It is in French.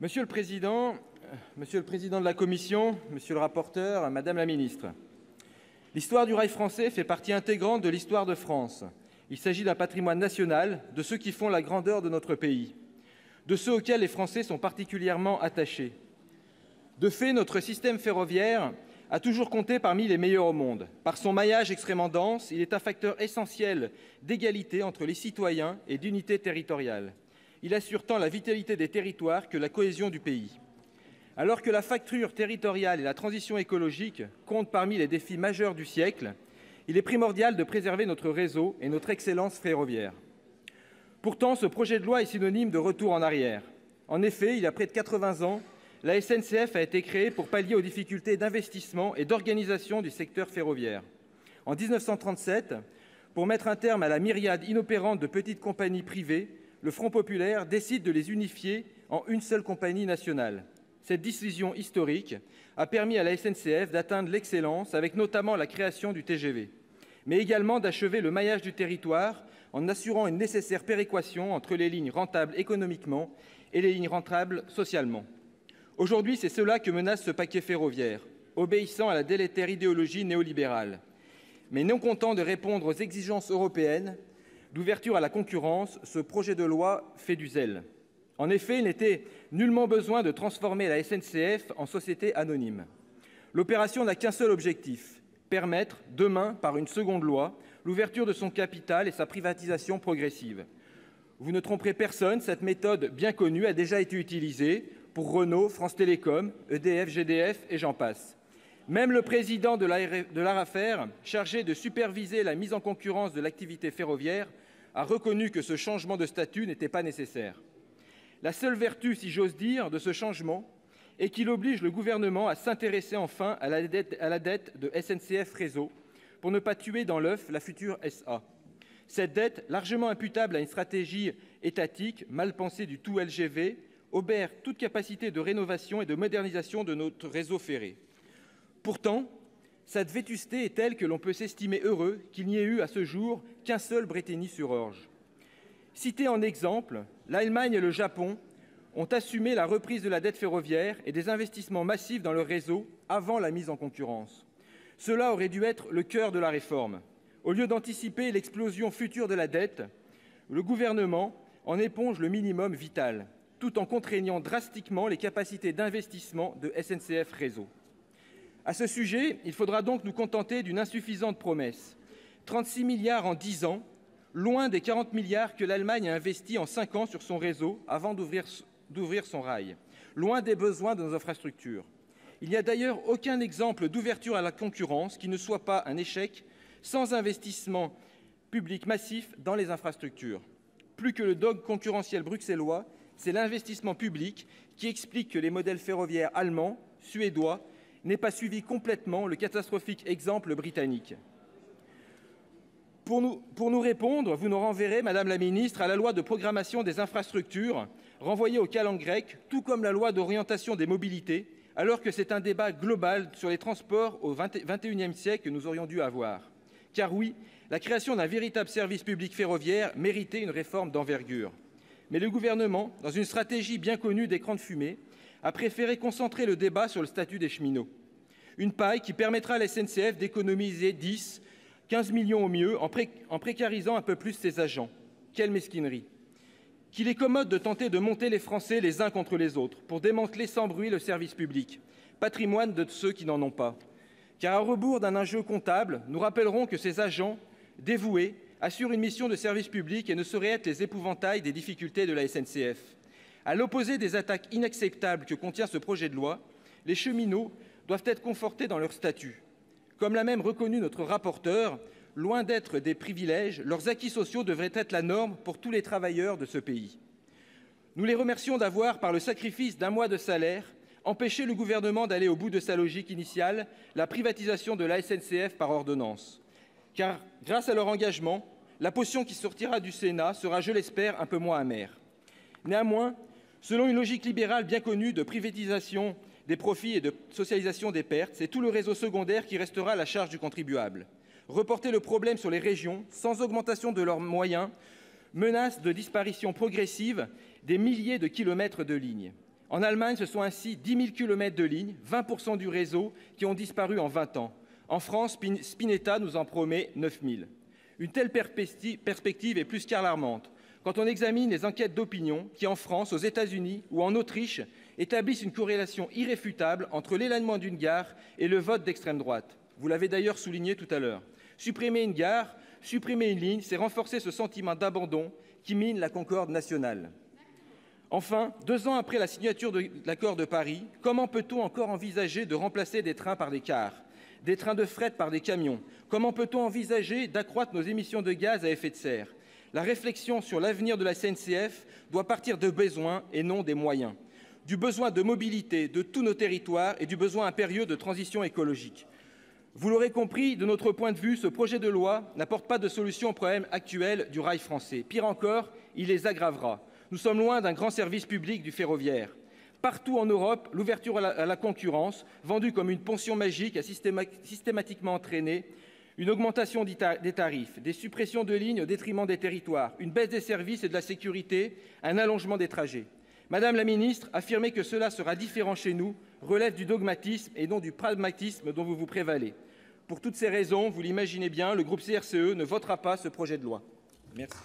Monsieur le Président de la Commission, Monsieur le rapporteur, Madame la Ministre, l'histoire du rail français fait partie intégrante de l'histoire de France. Il s'agit d'un patrimoine national, de ceux qui font la grandeur de notre pays, de ceux auxquels les Français sont particulièrement attachés. De fait, notre système ferroviaire a toujours compté parmi les meilleurs au monde. Par son maillage extrêmement dense, il est un facteur essentiel d'égalité entre les citoyens et d'unité territoriale. Il assure tant la vitalité des territoires que la cohésion du pays. Alors que la fracture territoriale et la transition écologique comptent parmi les défis majeurs du siècle, il est primordial de préserver notre réseau et notre excellence ferroviaire. Pourtant, ce projet de loi est synonyme de retour en arrière. En effet, il y a près de 80 ans, la SNCF a été créée pour pallier aux difficultés d'investissement et d'organisation du secteur ferroviaire. En 1937, pour mettre un terme à la myriade inopérante de petites compagnies privées, le Front populaire décide de les unifier en une seule compagnie nationale. Cette décision historique a permis à la SNCF d'atteindre l'excellence avec notamment la création du TGV, mais également d'achever le maillage du territoire en assurant une nécessaire péréquation entre les lignes rentables économiquement et les lignes rentables socialement. Aujourd'hui, c'est cela que menace ce paquet ferroviaire, obéissant à la délétère idéologie néolibérale. Mais non content de répondre aux exigences européennes d'ouverture à la concurrence, ce projet de loi fait du zèle. En effet, il n'était nullement besoin de transformer la SNCF en société anonyme. L'opération n'a qu'un seul objectif, permettre, demain, par une seconde loi, l'ouverture de son capital et sa privatisation progressive. Vous ne tromperez personne, cette méthode bien connue a déjà été utilisée pour Renault, France Télécom, EDF, GDF et j'en passe. Même le président de l'ARAFER, chargé de superviser la mise en concurrence de l'activité ferroviaire, a reconnu que ce changement de statut n'était pas nécessaire. La seule vertu, si j'ose dire, de ce changement est qu'il oblige le gouvernement à s'intéresser enfin à la dette de SNCF Réseau pour ne pas tuer dans l'œuf la future SA. Cette dette, largement imputable à une stratégie étatique mal pensée du tout LGV, obère toute capacité de rénovation et de modernisation de notre réseau ferré. Pourtant, cette vétusté est telle que l'on peut s'estimer heureux qu'il n'y ait eu à ce jour qu'un seul Brétigny-sur-Orge. Cités en exemple, l'Allemagne et le Japon ont assumé la reprise de la dette ferroviaire et des investissements massifs dans leur réseau avant la mise en concurrence. Cela aurait dû être le cœur de la réforme. Au lieu d'anticiper l'explosion future de la dette, le gouvernement en éponge le minimum vital, tout en contraignant drastiquement les capacités d'investissement de SNCF Réseau. À ce sujet, il faudra donc nous contenter d'une insuffisante promesse. 36 milliards en 10 ans, loin des 40 milliards que l'Allemagne a investis en 5 ans sur son réseau avant d'ouvrir son rail, loin des besoins de nos infrastructures. Il n'y a d'ailleurs aucun exemple d'ouverture à la concurrence qui ne soit pas un échec sans investissement public massif dans les infrastructures. Plus que le dogme concurrentiel bruxellois, c'est l'investissement public qui explique que les modèles ferroviaires allemands, suédois, n'aient pas suivi complètement le catastrophique exemple britannique. Pour nous répondre, vous nous renverrez, Madame la Ministre, à la loi de programmation des infrastructures, renvoyée aux calendes grecques, tout comme la loi d'orientation des mobilités, alors que c'est un débat global sur les transports au XXIe siècle que nous aurions dû avoir. Car oui, la création d'un véritable service public ferroviaire méritait une réforme d'envergure. Mais le gouvernement, dans une stratégie bien connue d'écran de fumée, a préféré concentrer le débat sur le statut des cheminots. Une paille qui permettra à la SNCF d'économiser 10, 15 millions au mieux en précarisant un peu plus ses agents. Quelle mesquinerie! Qu'il est commode de tenter de monter les Français les uns contre les autres pour démanteler sans bruit le service public, patrimoine de ceux qui n'en ont pas. Car à rebours d'un enjeu comptable, nous rappellerons que ces agents, dévoués, assurent une mission de service public et ne sauraient être les épouvantails des difficultés de la SNCF. À l'opposé des attaques inacceptables que contient ce projet de loi, les cheminots doivent être confortés dans leur statut. Comme l'a même reconnu notre rapporteur, loin d'être des privilèges, leurs acquis sociaux devraient être la norme pour tous les travailleurs de ce pays. Nous les remercions d'avoir, par le sacrifice d'un mois de salaire, empêché le gouvernement d'aller au bout de sa logique initiale, la privatisation de la SNCF par ordonnance. Car, grâce à leur engagement, la potion qui sortira du Sénat sera, je l'espère, un peu moins amère. Néanmoins, selon une logique libérale bien connue de privatisation des profits et de socialisation des pertes, c'est tout le réseau secondaire qui restera à la charge du contribuable. Reporter le problème sur les régions, sans augmentation de leurs moyens, menace de disparition progressive des milliers de kilomètres de lignes. En Allemagne, ce sont ainsi 10 000 kilomètres de lignes, 20 % du réseau, qui ont disparu en 20 ans. En France, Spinetta nous en promet 9 000. Une telle perspective est plus qu'alarmante quand on examine les enquêtes d'opinion qui, en France, aux États-Unis ou en Autriche, établissent une corrélation irréfutable entre l'éloignement d'une gare et le vote d'extrême droite. Vous l'avez d'ailleurs souligné tout à l'heure. Supprimer une gare, supprimer une ligne, c'est renforcer ce sentiment d'abandon qui mine la concorde nationale. Enfin, 2 ans après la signature de l'accord de Paris, comment peut-on encore envisager de remplacer des trains par des cars, des trains de fret par des camions? Comment peut-on envisager d'accroître nos émissions de gaz à effet de serre? La réflexion sur l'avenir de la SNCF doit partir de besoins et non des moyens. Du besoin de mobilité de tous nos territoires et du besoin impérieux de transition écologique. Vous l'aurez compris, de notre point de vue, ce projet de loi n'apporte pas de solution aux problèmes actuels du rail français. Pire encore, il les aggravera. Nous sommes loin d'un grand service public du ferroviaire. Partout en Europe, l'ouverture à la concurrence, vendue comme une potion magique, a systématiquement entraîné une augmentation des tarifs, des suppressions de lignes au détriment des territoires, une baisse des services et de la sécurité, un allongement des trajets. Madame la ministre, affirmer que cela sera différent chez nous relève du dogmatisme et non du pragmatisme dont vous vous prévalez. Pour toutes ces raisons, vous l'imaginez bien, le groupe CRCE ne votera pas ce projet de loi. Merci.